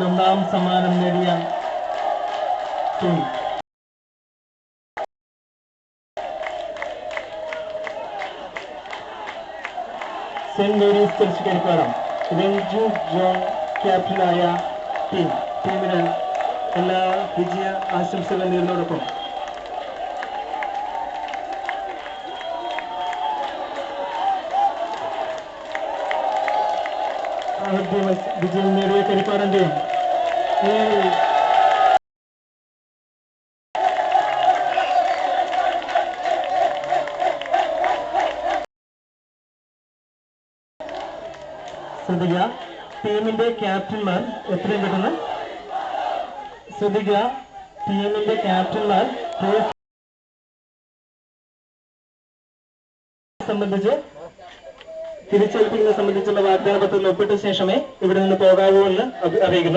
ഒന്നാം സമ്മാനം നേടിയ team Saint Mary's Church Karippadam. Ranju John ക്യാപ്റ്റനായ ടീമിന് എല്ലാ വിജയ ആശംസകൾ നേരുന്നതോടൊപ്പം വിജയം നേടിയ കരിപ്പാടം ടീം ശ്രദ്ധിക്കുക. ടീമിന്റെ ക്യാപ്റ്റന്മാർ എത്രയും പെട്ടെന്ന് ശ്രദ്ധിക്കുക. ടീമിന്റെ ക്യാപ്റ്റന്മാർ സംബന്ധിച്ച് തിരിച്ചേൽപ്പിക്കുന്നത് സംബന്ധിച്ചുള്ള വാഗ്ദാന പത്രത്തിൽ ഒപ്പിട്ട ശേഷമേ ഇവിടെ നിന്ന് പോകാവൂ എന്ന് അറിയിക്കുന്നു.